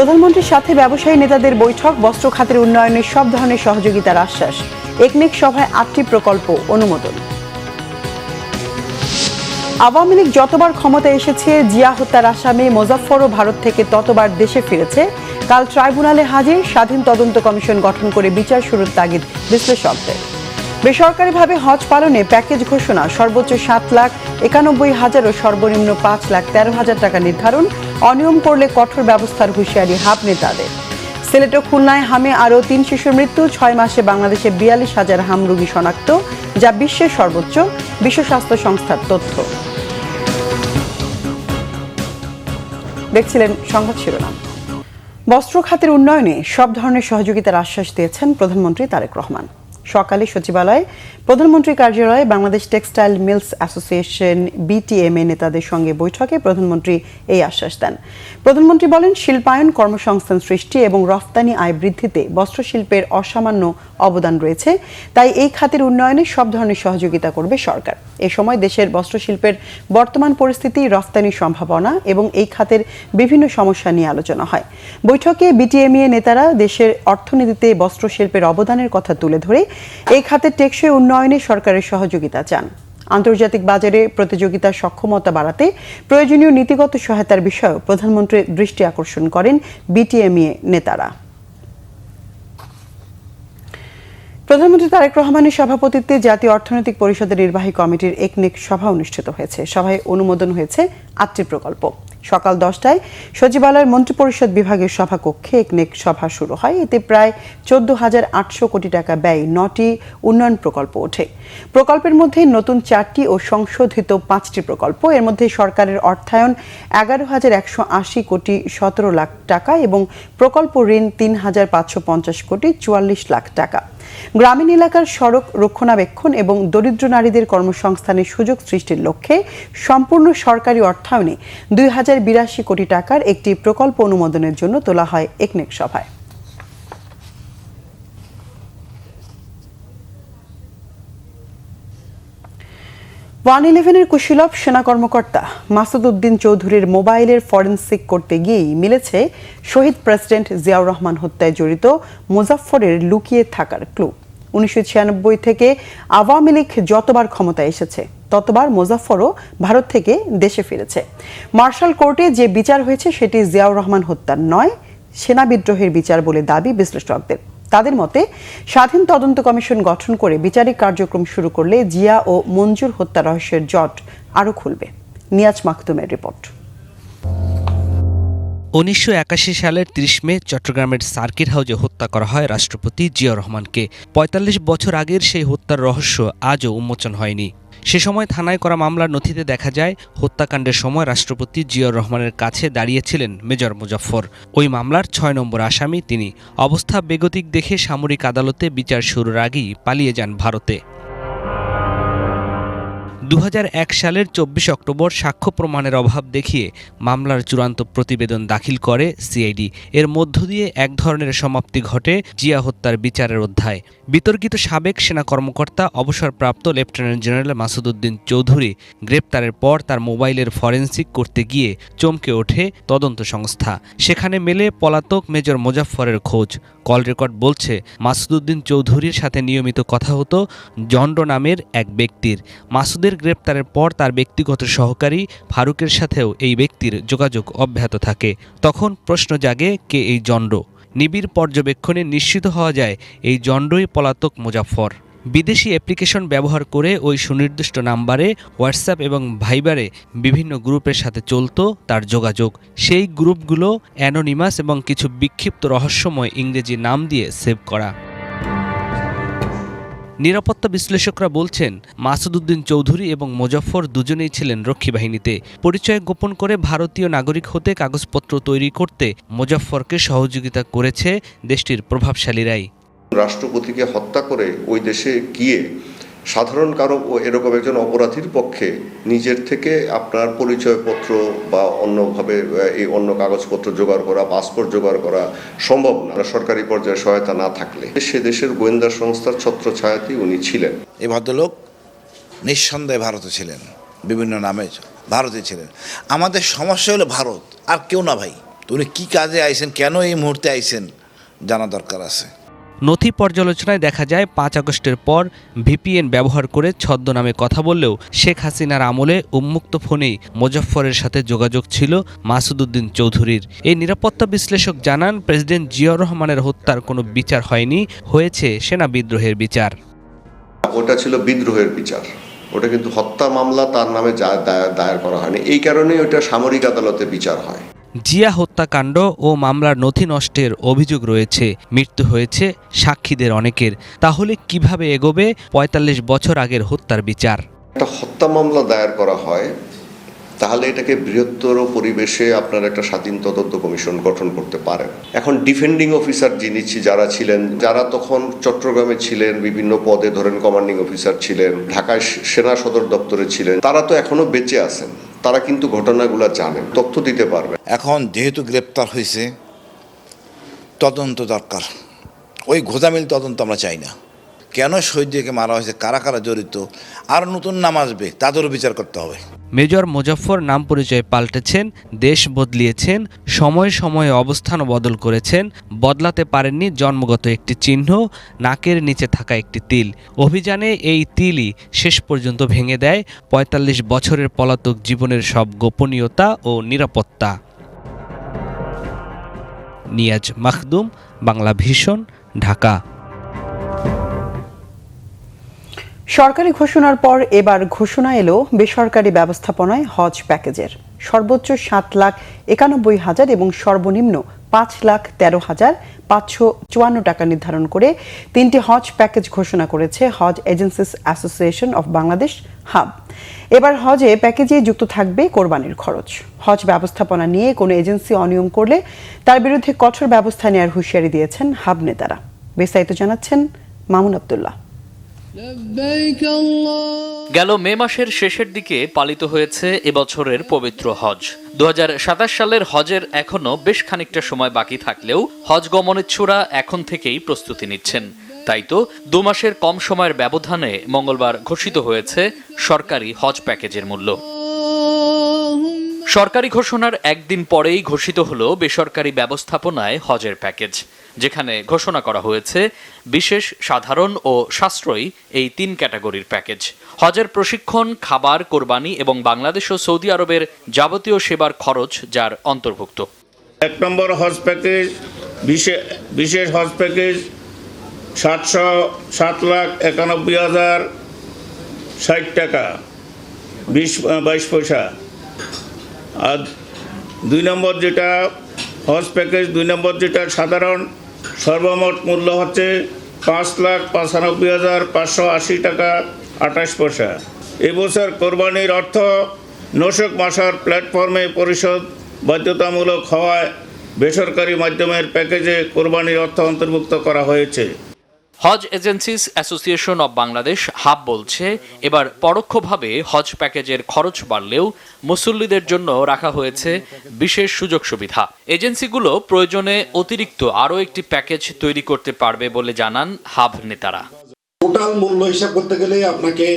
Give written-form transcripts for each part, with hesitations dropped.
প্রধানমন্ত্রীর সাথে ব্যবসায়ী নেতাদের বৈঠক, বস্ত্র খাতের উন্নয়নে সব ধরনের সহযোগিতার আশ্বাস। একনেক সভায় 8টি প্রকল্প অনুমোদন। আওয়ামী লীগ যতবার ক্ষমতায় এসেছে, জিয়া হত্যার আসামি মোজাফফরও ভারত থেকে ততবার দেশে ফিরেছে। কাল ট্রাইব্যুনালে হাজির, স্বাধীন তদন্ত কমিশন গঠন করে বিচার শুরুর তাগিদ বিশ্লেষকদের। বেসরকারিভাবে হজ পালনে প্যাকেজ ঘোষণা, সর্বোচ্চ 7,91,000 ও সর্বনিম্ন 5,13,000 টাকা নির্ধারণ। অনিয়ম করলে কঠোর ব্যবস্থার হুঁশিয়ারি হাব নেতাদের। সিলেট ও খুলনায় হামে আরও 3 শিশুর মৃত্যু, 6 মাসে বাংলাদেশে 42,000 হাম রোগী শনাক্ত, যা বিশ্বের সর্বোচ্চ, বিশ্ব স্বাস্থ্য সংস্থার তথ্য। দেখছিলেন সংবাদ শিরোনাম। বস্ত্র খাতের উন্নয়নে সব ধরনের সহযোগিতার আশ্বাস দিয়েছেন প্রধানমন্ত্রী তারেক রহমান। সকালে সচিবালয়ে প্রধানমন্ত্রী কার্যালয়ে Bangladesh textile mills association BTMA নেতাদের সঙ্গে বৈঠকে প্রধানমন্ত্রী এই আশ্বাস দেন। প্রধানমন্ত্রী বলেন, শিল্পায়ন, কর্মসংস্থান সৃষ্টি এবং রফতানি আয় বৃদ্ধিতে বস্ত্রশিল্পের অসামান্য অবদান রয়েছে। তাই এই খাতের উন্নয়নে সব ধরনের সহযোগিতা করবে সরকার। এ সময় দেশের বস্ত্রশিল্পের বর্তমান পরিস্থিতি, রফতানির সম্ভাবনা এবং এই খাতের বিভিন্ন সমস্যা নিয়ে আলোচনা হয়। বৈঠকে বিটিএমএ নেতারা দেশের অর্থনীতিতে বস্ত্রশিল্পের অবদানের কথা তুলে ধরে এই খাতের টেকসই উন্নয়নে সরকারের সহযোগিতা চান। আন্তর্জাতিক বাজারে প্রতিযোগিতার সক্ষমতা বাড়াতে প্রয়োজনীয় নীতিগত সহায়তার বিষয়েও প্রধানমন্ত্রীর দৃষ্টি আকর্ষণ করেন বিটিএমএ নেতারা। প্রধানমন্ত্রী তারেক রহমানের সভাপতিত্বে জাতীয় অর্থনৈতিক পরিষদের নির্বাহী কমিটির একনেক সভা অনুষ্ঠিত হয়েছে। সভায় অনুমোদন হয়েছে 8টি প্রকল্প। সকাল 10টায় সচিবালয়ের মন্ত্রিপরিষদ বিভাগের সভাকক্ষে একনেক সভা শুরু হয়। এতে প্রায় 14,800 কোটি টাকা ব্যয় 9টি উন্নয়ন প্রকল্প ওঠে। প্রকল্পের মধ্যে নতুন 4টি ও সংশোধিত 5টি প্রকল্প। এর মধ্যে সরকারের অর্থায়ন 11,180 কোটি 17 লাখ টাকা এবং প্রকল্প ঋণ 3,550 কোটি 44 লাখ টাকা। গ্রামীণ এলাকার সড়ক রক্ষণাবেক্ষণ এবং দরিদ্র নারীদের কর্মসংস্থানের সুযোগ সৃষ্টির লক্ষ্যে সম্পূর্ণ সরকারি অর্থায়নে 2,082 কোটি টাকার একটি প্রকল্প অনুমোদনের জন্য তোলা হয় একনেক সভায়। ওয়ান-11-এর কুশীলব সেনা কর্মকর্তা মাসুদ উদ্দিন চৌধুরীর মোবাইলের ফরেনসিক করতে গিয়েই মিলেছে শহীদ প্রেসিডেন্ট জিয়াউর রহমান হত্যায় জড়িত মোজাফফরের লুকিয়ে থাকার ক্লু। 1996 থেকে আওয়ামী লীগ যতবার ক্ষমতায় এসেছে ততবার মোজাফফরও ভারত থেকে দেশে ফিরেছে। মার্শাল কোর্টে যে বিচার হয়েছে সেটি জিয়াউর রহমান হত্যার নয়, সেনা বিদ্রোহের বিচার বলে দাবি বিশ্লেষকদের। তাদের মতে, স্বাধীন তদন্ত কমিশন গঠন করে বিচারিক কার্যক্রম শুরু করলে জিয়া ও মঞ্জুর হত্যা রহস্যের জট আরও খুলবে। নিয়াজ মাকতুমের রিপোর্ট। 1981 সালের 30 মে চট্টগ্রামের সার্কিট হাউজে হত্যা করা হয় রাষ্ট্রপতি জিয়াউর রহমানকে। 45 বছর আগের সেই হত্যার রহস্য আজও উন্মোচন হয়নি। সে সময় থানায় করা মামলার নথিতে দেখা যায়, হত্যাকাণ্ডের সময় রাষ্ট্রপতি জিয়াউর রহমানের কাছে দাঁড়িয়েছিলেন মেজর মুজাফফর। ওই মামলার 6 নম্বর আসামি তিনি। অবস্থা বেগতিক দেখে সামরিক আদালতে বিচার শুরুর আগেই পালিয়ে যান ভারতে। 2001 সালের 24 অক্টোবর সাক্ষ্য প্রমাণের অভাব দেখিয়ে মামলার চূড়ান্ত প্রতিবেদন দাখিল করে সিআইডি। এর মধ্য দিয়ে এক ধরনের সমাপ্তি ঘটে জিয়া হত্যার বিচারের অধ্যায়। বিতর্কিত সাবেক সেনা কর্মকর্তা অবসরপ্রাপ্ত লেফটেন্যান্ট জেনারেল মাসুদ উদ্দিন চৌধুরী গ্রেপ্তারের পর তার মোবাইলের ফরেনসিক করতে গিয়ে চমকে ওঠে তদন্ত সংস্থা। সেখানে মেলে পলাতক মেজর মোজাফফরের খোঁজ। কল রেকর্ড বলছে, মাসুদ উদ্দিন চৌধুরীর সাথে নিয়মিত কথা হতো জন্ড নামের এক ব্যক্তির। মাসুদের গ্রেপ্তারের পর তার ব্যক্তিগত সহকারী ফারুকের সাথেও এই ব্যক্তির যোগাযোগ অব্যাহত থাকে। তখন প্রশ্ন জাগে, কে এই জন্ড? নিবিড় পর্যবেক্ষণে নিশ্চিত হওয়া যায় এই জন্ডই পলাতক মোজাফফর। বিদেশি অ্যাপ্লিকেশন ব্যবহার করে ওই সুনির্দিষ্ট নাম্বারে হোয়াটসঅ্যাপ এবং ভাইবারে বিভিন্ন গ্রুপের সাথে চলত তার যোগাযোগ। সেই গ্রুপগুলো অ্যানোনিমাস এবং কিছু বিক্ষিপ্ত রহস্যময় ইংরেজি নাম দিয়ে সেভ করা। নিরাপত্তা বিশ্লেষকরা বলছেন, মাসুদ উদ্দিন চৌধুরী এবং মোজাফফর দুজনেই ছিলেন রক্ষী বাহিনীতে। পরিচয় গোপন করে ভারতীয় নাগরিক হতে কাগজপত্র তৈরি করতে মোজাফফরকে সহযোগিতা করেছে দেশটির প্রভাবশালীরাই। রাষ্ট্রপতিকে হত্যা করে ওই দেশে গিয়ে সাধারণ কারো এরকম একজন অপরাধীর পক্ষে নিজের থেকে আপনার পরিচয়পত্র বা অন্যভাবে এই অন্য কাগজপত্র জোগাড় করা, পাসপোর্ট জোগাড় করা সম্ভব না সরকারি পর্যায়ে সহায়তা না থাকলে। সে দেশের গোয়েন্দা সংস্থার ছত্রছায়াতেই উনি ছিলেন। এই ভদ্রলোক নিঃসন্দেহে ভারতে ছিলেন, বিভিন্ন নামে ভারতে ছিলেন। আমাদের সমস্যা হলো ভারত, আর কেউ না ভাই। তো উনি কী কাজে আইছেন, কেন এই মুহূর্তে আইছেন জানা দরকার আছে। নথি পর্যালোচনায় দেখা যায় 5 আগস্টের পর ভিপিএন ব্যবহার করে ছদ্মনামে কথা বললেও শেখ হাসিনার আমলে উন্মুক্ত ফোনেই মোজাফফরের সাথে যোগাযোগ ছিল মাসুদউদ্দিন চৌধুরীর। এই নিরাপত্তা বিশ্লেষক জানান, প্রেসিডেন্ট জিয়াউর রহমানের হত্যার কোনো বিচার হয়নি, হয়েছে সেনা বিদ্রোহের বিচার। ওটা ছিল বিদ্রোহের বিচার, ওটা কিন্তু হত্যা মামলা তার নামে দায়ের করা হয়নি, এই কারণেই ওটা সামরিক আদালতে বিচার হয়। জিয়া হত্যাকাণ্ড ও মামলার নথি নষ্টের অভিযোগ রয়েছে, মৃত্যু হয়েছে সাক্ষীদের অনেকের। তাহলে কিভাবে এগোবে ৪৫ বছর আগের হত্যার বিচার? একটা হত্যা মামলা দায়ের করা হয়, তাহলে এটাকে বৃহত্তর পরিবেশে আপনার একটা স্বাধীন তদন্ত কমিশন গঠন করতে পারেন। এখন ডিফেন্ডিং অফিসার যারা ছিলেন, যারা তখন চট্টগ্রামে ছিলেন, বিভিন্ন পদে ধরেন কমান্ডিং অফিসার ছিলেন, ঢাকায় সেনা সদর দপ্তরে ছিলেন, তারা তো এখনো বেঁচে আছেন, তারা কিন্তু ঘটনাগুলো জানেন, তথ্য দিতে পারবেন। এখন যেহেতু গ্রেপ্তার হয়েছে, তদন্ত দরকার। ওই গোজামিল তদন্ত আমরা চাই না। কেন শহীদকে মারা হয়েছে, কারা কারা জড়িত, আর নতুন নাম আসবে, তাদেরও বিচার করতে হবে। মেজর মোজাফফর নাম পরিচয় পাল্টেছেন, দেশ বদলিয়েছেন, সময়ে সময়ে অবস্থানও বদল করেছেন, বদলাতে পারেননি জন্মগত একটি চিহ্ন, নাকের নিচে থাকা একটি তিল। অভিযানে এই তিলই শেষ পর্যন্ত ভেঙে দেয় ৪৫ বছরের পলাতক জীবনের সব গোপনীয়তা ও নিরাপত্তা। নিয়াজ মাখদুম, বাংলা ভিশন, ঢাকা। সরকারি ঘোষণার পর এবার ঘোষণা এলো বেসরকারি ব্যবস্থাপনায় হজ প্যাকেজের। সর্বোচ্চ ৭,৯১,০০০ এবং সর্বনিম্ন ৫,১৩,৫৫৪ টাকা নির্ধারণ করে 3টি হজ প্যাকেজ ঘোষণা করেছে হজ agencies association of Bangladesh HAAB. এবার হজে প্যাকেজে যুক্ত থাকবে কোরবানির খরচ। হজ ব্যবস্থাপনা নিয়ে কোনো এজেন্সি অনিয়ম করলে তার বিরুদ্ধে কঠোর ব্যবস্থা নেওয়ার হুঁশিয়ারি দিয়েছেন হাব নেতারা। বিস্তারিত জানাচ্ছেন মামুন আব্দুল্লাহ। গেল মে মাসের শেষের দিকে পালিত হয়েছে এবছরের পবিত্র হজ। ২০২৭ সালের হজের এখনো বেশ খানিকটা সময় বাকি থাকলেও হজ গমনেচ্ছুরা এখন থেকেই প্রস্তুতি নিচ্ছেন। তাই তো 2 মাসের কম সময়ের ব্যবধানে মঙ্গলবার ঘোষিত হয়েছে সরকারি হজ প্যাকেজের মূল্য। সরকারি ঘোষণার একদিন পরেই ঘোষিত হলো বেসরকারি ব্যবস্থাপনায় হজের প্যাকেজ, যেখানে ঘোষণা করা হয়েছে বিশেষ, সাধারণ ও সাশ্রয়ী এই 3 ক্যাটাগরির প্যাকেজ। হজের প্রশিক্ষণ, খাবার, কোরবানি এবং বাংলাদেশ ও সৌদি আরবের যাবতীয় সেবার খরচ যার অন্তর্ভুক্ত। 1 নম্বর হজ প্যাকেজ, বিশেষ হজ প্যাকেজ 7,91,060 টাকা 22 পয়সা। আর 2 নম্বর যেটা হজ প্যাকেজ, 2 নম্বর যেটা সাধারণ, সর্বমোট মূল্য হচ্ছে 5,95,580 টাকা 28 পয়সা। এবছর কোরবানির অর্থ নোশক মাসার প্ল্যাটফর্মে পরিশোধ বাধ্যতামূলক হওয়ায় বেসরকারি মাধ্যমের প্যাকেজে কোরবানির অর্থ অন্তর্ভুক্ত করা হয়েছে। হজ agencies association of Bangladesh HAAB বলছে, এবার পরোক্ষভাবে হজ প্যাকেজের খরচ বাড়লেও মুসল্লিদের জন্য রাখা হয়েছে বিশেষ সুযোগ সুবিধা। এজেন্সিগুলো প্রয়োজনে অতিরিক্ত আরও একটি প্যাকেজ তৈরি করতে পারবে বলে জানান হাব নেতারা। টোটাল মূল্য হিসাব করতে গেলে আপনাকে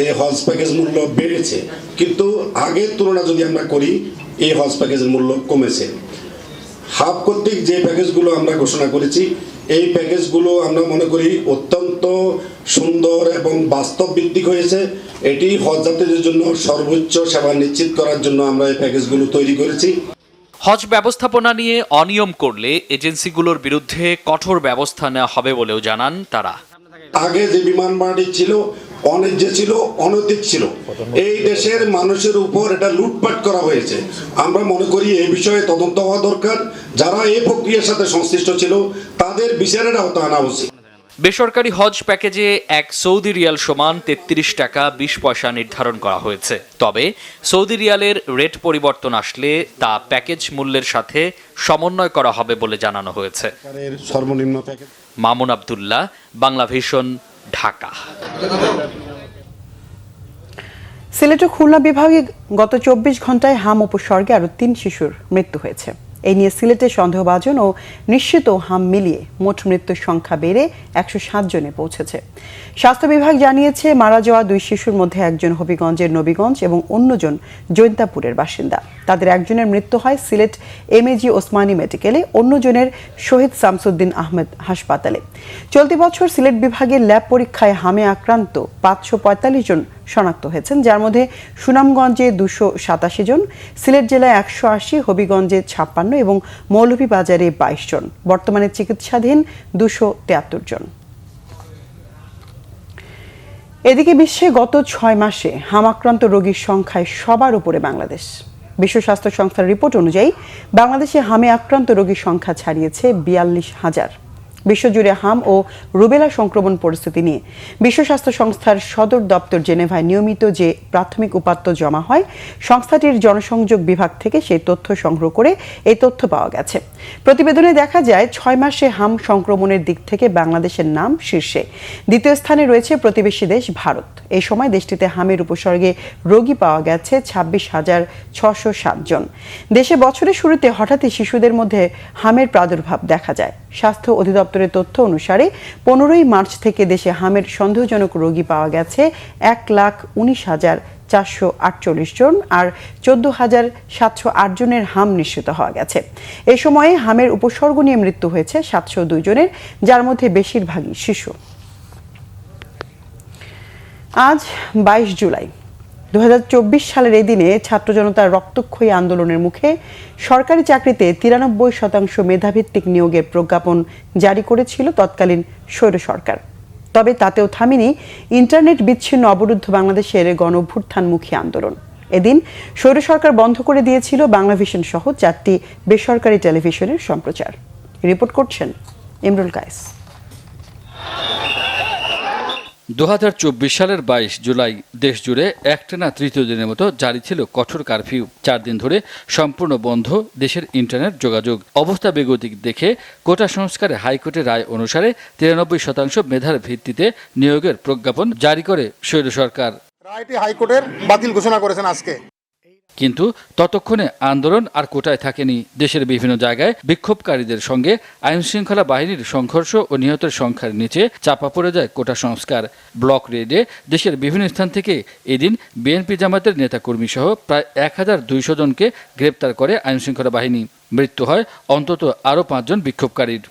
এই হজ প্যাকেজ মূল্য বেড়েছে, কিন্তু আগের তুলনা যদি আমরা করি এই হজ প্যাকেজের মূল্য কমেছে। হাব কর্তৃক যে প্যাকেজগুলো আমরা ঘোষণা করেছি, এই প্যাকেজগুলো আমরা মনে করি অত্যন্ত সুন্দর এবং বাস্তব ভিত্তিক হয়েছে। এটি হজযাত্রীদের জন্য সর্বোচ্চ সেবা নিশ্চিত করার জন্য আমরা এই প্যাকেজগুলো তৈরি করেছি। হজ ব্যবস্থাপনা নিয়ে অনিয়ম করলে এজেন্সিগুলোর বিরুদ্ধে কঠোর ব্যবস্থা নেওয়া হবে বলেও জানান তারা। আগে যে বিমান ভাড়াটি ছিল, অন্যায্য ছিল, অনৈতিক ছিল, এই দেশের মানুষের উপর এটা লুটপাট করা হয়েছে। আমরা মনে করি এই বিষয়ে তদন্ত হওয়া দরকার। যারা এই প্রক্রিয়ার সাথে সংশ্লিষ্ট ছিল তাদের বিচারের আওতায় আনা উচিত। বেসরকারি হজ প্যাকেজে 1 সৌদি রিয়াল সমান 33 টাকা 20 পয়সা নির্ধারণ করা হয়েছে। তবে সৌদি রিয়ালের রেট পরিবর্তন আসলে তা প্যাকেজ মূল্যের সাথে সমন্বয় করা হবে বলে জানানো হয়েছে। সর্বনিম্ন প্যাকেজ। মামুন আব্দুল্লাহ, বাংলা ভিশন, ঢাকা। সিলেট ও খুলনা বিভাগে গত 24 ঘন্টায় হাম উপসর্গে আরও 3 শিশুর মৃত্যু হয়েছে। এই নিয়ে সিলেটে সন্দেহভাজন ও নিশ্চিত হাম মিলিয়ে মোট মৃত্যুর সংখ্যা বেড়ে 107 জনে পৌঁছেছে। স্বাস্থ্য বিভাগ জানিয়েছে মারা যাওয়া 2 শিশুর মধ্যে একজন হবিগঞ্জের নবীগঞ্জ এবং অন্যজন জৈন্তাপুরের বাসিন্দা। তাদের একজনের মৃত্যু হয় সিলেট এমএজি ওসমানী মেডিকেলে, অন্যজনের শহীদ শামসুদ্দিন আহমেদ হাসপাতালে। চলতি বছর সিলেট বিভাগের ল্যাব পরীক্ষায় হামে আক্রান্ত 545 জন শনাক্ত হয়েছেন, যার মধ্যে সুনামগঞ্জে 287 জন, সিলেট জেলায় 180, হবিগঞ্জে 56 এবং মৌলভীবাজারে 22 জন। বর্তমানে চিকিৎসাধীন 273 জন। এদিকে বিশ্বে গত 6 মাসে হামাক্রান্ত রোগীর সংখ্যায় সবার উপরে বাংলাদেশ। বিশ্ব স্বাস্থ্য সংস্থার রিপোর্ট অনুযায়ী বাংলাদেশে হামে আক্রান্ত রোগীর সংখ্যা ছাড়িয়েছে 42,000। বিশ্বজুড়ে হাম ও রুবেলা সংক্রমণ পরিস্থিতি নিয়ে বিশ্ব স্বাস্থ্য সংস্থার সদর দপ্তর জেনেভায় নিয়মিত যে প্রাথমিক উপাত্ত জমা হয়, সংস্থাটির জনসংযোগ বিভাগ থেকে সেই তথ্য সংগ্রহ করে এই তথ্য পাওয়া গেছে। প্রতিবেদনে দেখা যায় 6 মাসে হাম সংক্রমণের দিক থেকে বাংলাদেশের নাম শীর্ষে। দ্বিতীয় স্থানে রয়েছে প্রতিবেশী দেশ ভারত। এই সময় দেশটিতে হামের উপসর্গে রোগী পাওয়া গেছে 26,607 জন। দেশে বছরের শুরুতে হঠাৎই শিশুদের মধ্যে হামের প্রাদুর্ভাব দেখা যায়। স্বাস্থ্য অধিদপ্তরের তথ্য অনুসারে 15ই মার্চ থেকে দেশে হামের সন্দেহজনক রোগী পাওয়া গেছে 1,19,448 জন, আর 14,708 জনের হাম নিশ্চিত হওয়া গেছে। এই সময়ে হামের উপসর্গ নিয়ে মৃত্যু হয়েছে 702 জনের, যার মধ্যে বেশিরভাগই শিশু। আজ 22 জুলাই 2024 সালের এই দিনে ছাত্র জনতার রক্তক্ষয়ী আন্দোলনের মুখে সরকারি চাকরিতে 93% মেধাভিত্তিক নিয়োগের প্রজ্ঞাপন জারি করেছিল তৎকালীন স্বৈর সরকার। তবে তাতেও থামেনি ইন্টারনেট বিচ্ছিন্ন অবরুদ্ধ বাংলাদেশের গণঅভ্যুত্থানমুখী আন্দোলন। এদিন স্বৈর সরকার বন্ধ করে দিয়েছিল বাংলাভিশন সহ 4টি বেসরকারি টেলিভিশনের সম্প্রচার। রিপোর্ট করছেন ইমরুল কায়েস। 2024 সালের 22 জুলাই দেশ জুড়ে একটানা তৃতীয় দিনের মতো জারি ছিল কঠোর কারফিউ। 4 দিন ধরে সম্পূর্ণ বন্ধ দেশের ইন্টারনেট যোগাযোগ। অবস্থা বেগতিক দেখে কোটা সংস্কারে হাইকোর্টের রায় অনুসারে 93% মেধার ভিত্তিতে নিয়োগের প্রজ্ঞাপন জারি করে স্বৈর সরকার। রায়টি হাইকোর্টের বাতিল ঘোষণা করেছেন আজকে। কিন্তু ততক্ষণে আন্দোলন আর কোটায় থাকেনি। দেশের বিভিন্ন জায়গায় বিক্ষোভকারীদের সঙ্গে আইনশৃঙ্খলা বাহিনীর সংঘর্ষ ও নিহতের সংখ্যার নিচে চাপা পড়ে যায় কোটা সংস্কার। ব্লক রেডে দেশের বিভিন্ন স্থান থেকে এদিন বিএনপি জামাতের নেতাকর্মী সহ প্রায় 1,200 জনকে গ্রেপ্তার করে আইনশৃঙ্খলা বাহিনী। মৃত্যু হয় অন্তত আরও 5 জন বিক্ষোভকারীর।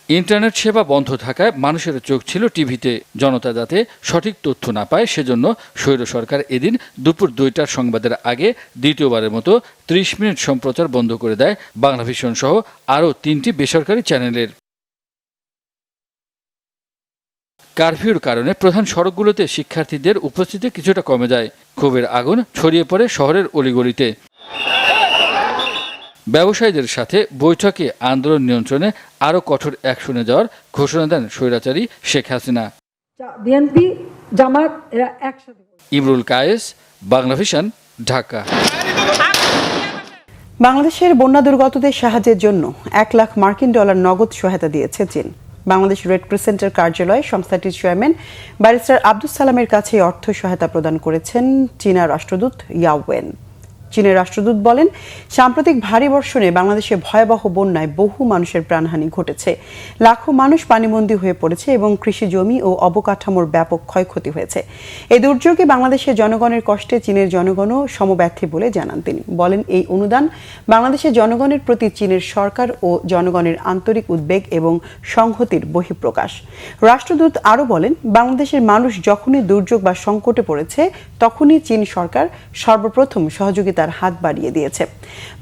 ইন্টারনেট সেবা বন্ধ থাকায় মানুষের চোখ ছিল টিভিতে। জনতা যাতে সঠিক তথ্য না পায় সেজন্য স্বৈর সরকার এদিন দুপুর 2টার সংবাদের আগে দ্বিতীয়বারের মতো 30 মিনিট সম্প্রচার বন্ধ করে দেয় বাংলাভিশন সহ আরও 3টি বেসরকারি চ্যানেলের। কারফিউর কারণে প্রধান সড়কগুলোতে শিক্ষার্থীদের উপস্থিতি কিছুটা কমে যায়। ক্ষোভের আগুন ছড়িয়ে পড়ে শহরের অলিগলিতে। ব্যবসায়ীদের সাথে বৈঠকে আন্দোলন নিয়ন্ত্রণে আরও কঠোর অ্যাকশনে যাওয়ার ঘোষণা দেন স্বৈরাচারী শেখ হাসিনা। বিএনপি জামাত এরা একসাথে। ইমরুল কায়েস, বাংলাভিশন, ঢাকা। বাংলাদেশের বন্যা দুর্গতদের সাহায্যের জন্য $1 লাখ মার্কিন নগদ সহায়তা দিয়েছে চীন। বাংলাদেশ রেড ক্রিসেন্টের কার্যালয়ে সংস্থাটির চেয়ারম্যান ব্যারিস্টার আব্দুস সালামের কাছে অর্থ সহায়তা প্রদান করেছেন চীনা রাষ্ট্রদূত ইয়াওয়েন। চীনের রাষ্ট্রদূত বলেন, সাম্প্রতিক ভারী বর্ষণে বাংলাদেশে ভয়াবহ বন্যায় বহু মানুষের প্রাণহানি ঘটেছে। লাখো মানুষ পানিবন্দী হয়ে পড়েছে এবং কৃষি জমি ও অবকাঠামোর ব্যাপক ক্ষয়ক্ষতি হয়েছে। এই দুর্যোগে বাংলাদেশের জনগণের কষ্টে চীনের জনগণও সমব্যথী বলে জানান তিনি। বলেন, এই অনুদান বাংলাদেশের জনগণের প্রতি চীনের সরকার ও জনগণের আন্তরিক উদ্বেগ এবং সংহতির বহিঃপ্রকাশ। রাষ্ট্রদূত আরও বলেন, বাংলাদেশের মানুষ যখনই দুর্যোগ বা সংকটে পড়েছে তখনই চীন সরকার সর্বপ্রথম সহযোগিতার হাত বাড়িয়ে দিয়েছে।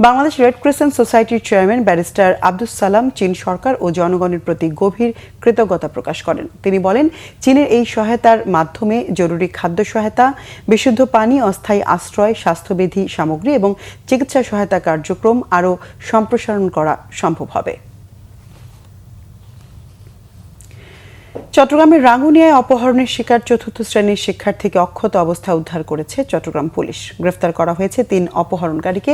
বাংলাদেশ রেড ক্রিসেন্ট সোসাইটির চেয়ারম্যান ব্যারিস্টার আব্দুস সালাম চীন সরকার ও জনগণের প্রতি গভীর কৃতজ্ঞতা প্রকাশ করেন। তিনি বলেন, চীনের এই সহায়তার মাধ্যমে জরুরি খাদ্য সহায়তা, বিশুদ্ধ পানি, অস্থায়ী আশ্রয়, স্বাস্থ্যবিধি সামগ্রী এবং চিকিৎসা সহায়তা কার্যক্রম আরও সম্প্রসারণ করা সম্ভব হবে। চট্টগ্রামের রাঙ্গুনিয়ায় অপহরণের শিকার 4র্থ শ্রেণীর শিক্ষার্থীকে অক্ষত অবস্থায় উদ্ধার করেছে চট্টগ্রাম পুলিশ। গ্রেফতার করা হয়েছে 3 অপহরণকারীকে।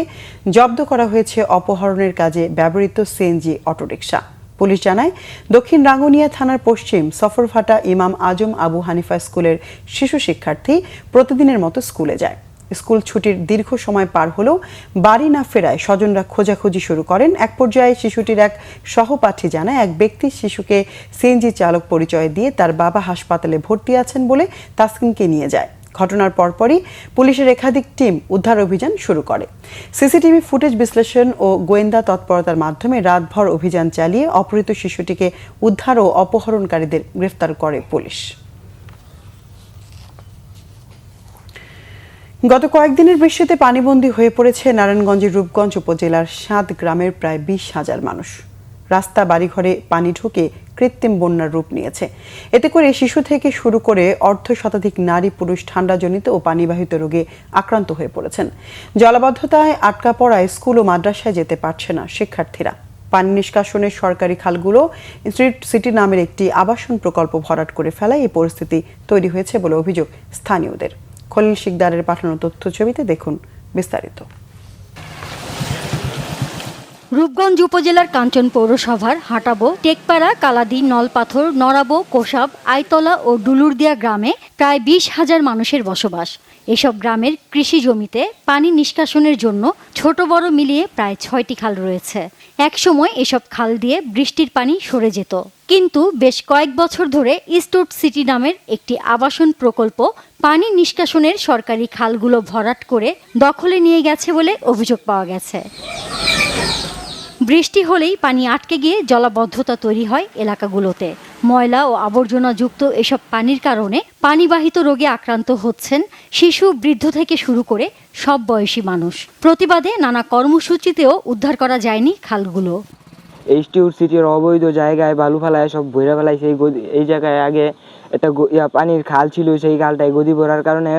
জব্দ করা হয়েছে অপহরণের কাজে ব্যবহৃত সিএনজি অটোরিকশা। পুলিশ জানায়, দক্ষিণ রাঙ্গুনিয়া থানার পশ্চিম সফরভাটা ইমাম আজম আবু হানিফা স্কুলের শিশু শিক্ষার্থী প্রতিদিনের মতো স্কুলে যায়। স্কুল ছুটির দীর্ঘ সময় পার হলেও বাড়ি না ফেরায় স্বজনরা খোঁজাখুঁজি শুরু করেন। এক পর্যায়ে শিশুটির এক সহপাঠী জানায়, এক ব্যক্তি শিশুকে সিএনজি চালক পরিচয় দিয়ে তার বাবা হাসপাতালে ভর্তি আছেন বলে তাসকিনকে নিয়ে যায়। ঘটনার পরপরই পুলিশের একাধিক টিম উদ্ধার অভিযান শুরু করে। সিসিটিভি ফুটেজ বিশ্লেষণ ও গোয়েন্দা তৎপরতার মাধ্যমে রাতভর অভিযান চালিয়ে অপহৃত শিশুটিকে উদ্ধার ও অপহরণকারীদের গ্রেফতার করে পুলিশ। গত কয়েকদিনের বৃষ্টিতে পানিবন্দী হয়ে পড়েছে নারায়ণগঞ্জের রূপগঞ্জ উপজেলার ৭ গ্রামের প্রায় ২০,০০০ মানুষ। রাস্তা বাড়িঘরে পানি ঢুকে কৃত্রিম বন্যার রূপ নিয়েছে। এতে করে শিশু থেকে শুরু করে অর্ধশতাধিক নারী পুরুষ ঠান্ডাজনিত ও পানিবাহিত রোগে আক্রান্ত হয়ে পড়েছেন। জলাবদ্ধতায় আটকা পড়ায় স্কুল ও মাদ্রাসায় যেতে পারছে না শিক্ষার্থীরা। পানি নিষ্কাশনের সরকারি খালগুলো স্ট্রিট সিটি নামের একটি আবাসন প্রকল্প ভরাট করে ফেলায় এই পরিস্থিতি তৈরি হয়েছে বলে অভিযোগ স্থানীয়দের। খলিল শিকদারের পাঠানো তথ্য ছবিতে দেখুন বিস্তারিত। রূপগঞ্জ উপজেলার কাঞ্চন পৌরসভার হাটাবো, টেকপাড়া, কালাদি, নলপাথর, নরাবো, কোষাব, আইতলা ও ডুলুরদিয়া গ্রামে প্রায় ২০,০০০ মানুষের বসবাস। এসব গ্রামের কৃষি জমিতে পানি নিষ্কাশনের জন্য ছোট বড় মিলিয়ে প্রায় ৬টি খাল রয়েছে। একসময় এসব খাল দিয়ে বৃষ্টির পানি সরে যেত, কিন্তু বেশ কয়েক বছর ধরে স্ট্রিট সিটি নামের একটি আবাসন প্রকল্প পানি নিষ্কাশনের সরকারি খালগুলো ভরাট করে দখলে নিয়ে গেছে বলে অভিযোগ পাওয়া গেছে। বৃষ্টি হলেই পানি আটকে গিয়ে জলাবদ্ধতা তৈরি হয় এলাকাগুলোতে। ময়লা ও আবর্জনা যুক্ত এসব পানির কারণে পানিবাহিত রোগে আক্রান্ত হচ্ছেন শিশু, বৃদ্ধ থেকে শুরু করে সব বয়সী মানুষ। প্রতিবাদে নানা কর্মসূচিতেও উদ্ধার করা যায়নি খালগুলো। স্ট্রিট সিটির অবৈধ জায়গায় বালু ফেলায় সব ভরে ফেলাইছে। এই জায়গায় আগে একটা পানির খাল ছিল, সেই খালটায় গদি ভরার কারণে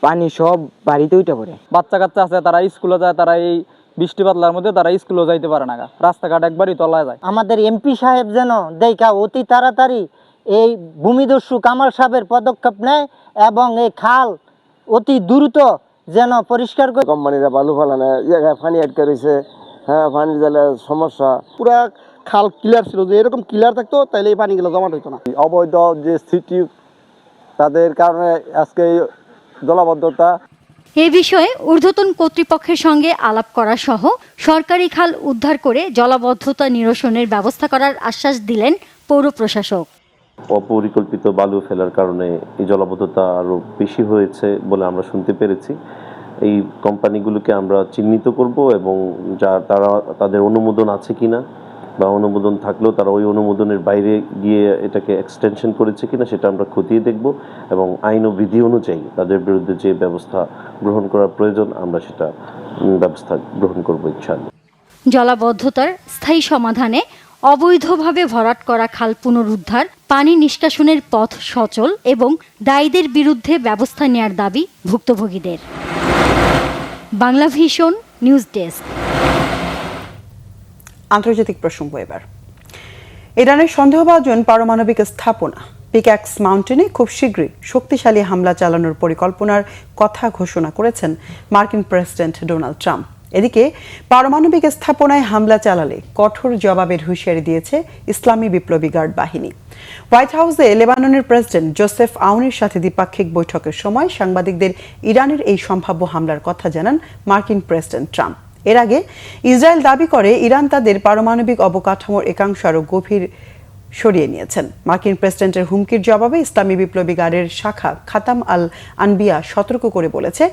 পানি সব বাড়িতে উঠে পড়ে। বাচ্চা কাচ্চা আছে, তারা স্কুলে যায়, তারা এই বৃষ্টি বাদলার মধ্যে তারা স্কুলে যাইতে পারে না, রাস্তাঘাট একবারই তলায় যায়। আমাদের এমপি সাহেব যেন দেখা অতি তাড়াতাড়ি এই ভূমিদস্যু কামাল সাহেবের পদক্ষেপ নেয় এবং এই খাল অতি দ্রুত যেন পরিষ্কার করে। কোম্পানিরা বালু ফেলানো জায়গায় পানি আটকে রয়েছে, হ্যাঁ, পানি জলে সমস্যা। পুরা খাল ক্লিয়ার ছিল, যে এরকম ক্লিয়ার থাকতো তাহলে এই পানিগুলো জমা হইতো না। অবৈধ যে সিটি, তাদের কারণে আজকে জলাবদ্ধতা। এ বিষয়ে ঊর্ধ্বতন কর্তৃপক্ষের সঙ্গে আলাপ করা সহ সরকারি খাল উদ্ধার করে জলাবদ্ধতা নিরসনের ব্যবস্থা করার আশ্বাস দিলেন পৌর প্রশাসক। অপরিকল্পিত বালু ফেলার কারণে এই জলাবদ্ধতা আরও বেশি হয়েছে বলে আমরা শুনতে পেরেছি। এই কোম্পানিগুলোকে আমরা চিহ্নিত করব এবং তারা তাদের অনুমোদন আছে কিনা বা অনুমোদন থাকলেও তারা ওই অনুমোদনের বাইরে গিয়ে এটাকে এক্সটেনশন করেছে কিনা সেটা আমরা খতিয়ে দেখব এবং আইন ও বিধি অনুযায়ী তাদের বিরুদ্ধে যে ব্যবস্থা গ্রহণ করার প্রয়োজন আমরা সেটা ব্যবস্থা গ্রহণ করব ইনশাআল্লাহ। জলাবদ্ধতার স্থায়ী সমাধানে অবৈধভাবে ভরাট করা খাল পুনরুদ্ধার, পানি নিষ্কাশনের পথ সচল এবং দায়ীদের বিরুদ্ধে ব্যবস্থা নেয়ার দাবি ভুক্তভোগীদের। Bangla Vision news desk. আন্তর্জাতিক প্রসঙ্গ এবার। ইরানের সন্দেহভাজন পারমাণবিক স্থাপনা পিক্যাক্স মাউন্টেনে খুব শীঘ্রই শক্তিশালী হামলা চালানোর পরিকল্পনার কথা ঘোষণা করেছেন মার্কিন প্রেসিডেন্ট ডোনাল্ড ট্রাম্প। এদিকে পারমাণবিক স্থাপনায় হামলা চালালে কঠোর জবাবের হুঁশিয়ারি দিয়েছে ইসলামী বিপ্লবী গার্ড বাহিনী। হোয়াইট হাউসে লেবাননের প্রেসিডেন্ট জোসেফ আউনের সাথে দ্বিপাক্ষিক বৈঠকের সময় সাংবাদিকদের ইরানের এই সম্ভাব্য হামলার কথা জানান মার্কিন প্রেসিডেন্ট ট্রাম্প। এর আগে ইসরায়েল দাবি করে ইরান তাদের পারমাণবিক অবকাঠামোর একাংশ আরও গভীর সরিয়ে নিয়েছেন। মার্কিন প্রেসিডেন্টের হুমকির জবাবে ইসলামী বিপ্লবী গার্ডের শাখা খাতাম আল আনবিয়া সতর্ক করে বলেছে,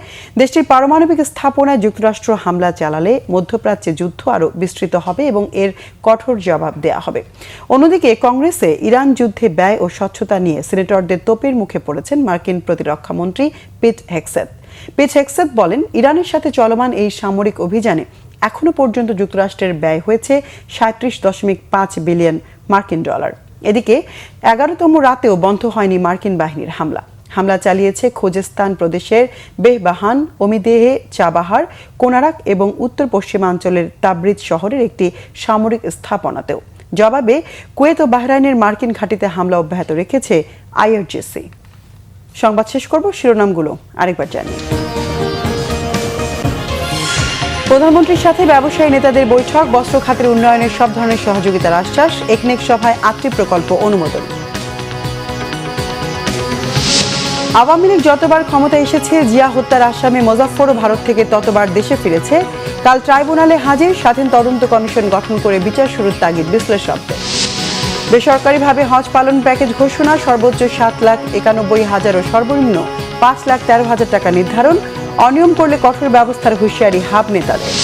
দেশটির পারমাণবিক স্থাপনায় যুক্তরাষ্ট্র হামলা চালালে মধ্যপ্রাচ্যে যুদ্ধ আরও বিস্তৃত হবে এবং এর কঠোর জবাব দেয়া হবে। অন্যদিকে কংগ্রেসে ইরান যুদ্ধে ব্যয় ও স্বচ্ছতা নিয়ে সিনেটরদের তোপের মুখে পড়েছেন মার্কিন প্রতিরক্ষামন্ত্রী পিট হেগসেথ বলেন, ইরানের সাথে চলমান এই সামরিক অভিযানে এখনো পর্যন্ত যুক্তরাষ্ট্রের ব্যয় হয়েছে 37.5 বিলিয়ন মার্কিন ডলার। এদিকে 11তম রাতেও বন্ধ হয়নি মার্কিন বাহিনীর হামলা চালিয়েছে খোজেস্তান প্রদেশের বেহবাহান, ওমিদেহে, চাবাহার, কোনারাক এবং উত্তর পশ্চিমাঞ্চলের তাবরিজ শহরের একটি সামরিক স্থাপনাতেও। জবাবে কুয়েত ও বাহরাইনের মার্কিন ঘাঁটিতে হামলা অব্যাহত রেখেছে আইআরজিসি। সংবাদ শেষ করব শিরোনামগুলো আরেকবার জানিয়ে। প্রধানমন্ত্রীর সাথে ব্যবসায়ী নেতাদের বৈঠক, বস্ত্র খাতের উন্নয়নের সব ধরনের সহযোগিতার আশ্বাস, একনেক সভায় 8টি প্রকল্প অনুমোদন। আওয়ামী লীগ যতবার ক্ষমতায় এসেছে, জিয়া হত্যার আসামি মোজাফফরও ভারত থেকে ততবার দেশে ফিরেছে। কাল ট্রাইব্যুনালে হাজির, স্বাধীন তদন্ত কমিশন গঠন করে বিচার শুরুর তাগিদ বিশ্লেষকদের। বেসরকারিভাবে হজ পালন প্যাকেজ ঘোষণা, সর্বোচ্চ 7,91,000 ও সর্বনিম্ন 5,13,000 টাকা নির্ধারণ। অনিয়ম করলে কঠোর ব্যবস্থার হুঁশিয়ারি হাব নেতাদের।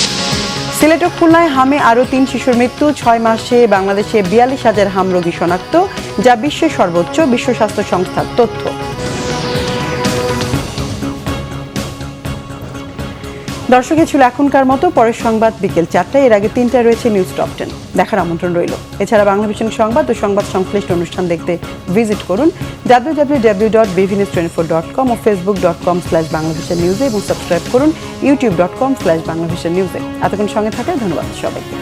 সিলেট ও খুলনায় হামে আরও 3 শিশুর মৃত্যু, 6 মাসে বাংলাদেশে 42,000 হাম রোগী শনাক্ত, যা বিশ্বের সর্বোচ্চ, বিশ্ব স্বাস্থ্য সংস্থার তথ্য। দর্শক, ছিল এখনকার মতো। পরের সংবাদ বিকেল 4টায়, এর আগে 3টায় রয়েছে নিউজ টপ 10 দেখার আমন্ত্রণ রইল। এছাড়া বাংলাভিশন সংবাদ ও সংবাদ সংশ্লিষ্ট অনুষ্ঠান দেখতে ভিজিট করুন www.bvnews24.com ও facebook.com/banglavishnnews এবং সাবস্ক্রাইব করুন youtube.com/banglavishnnews। এতক্ষণ সঙ্গে থাকায় ধন্যবাদ সবাইকে।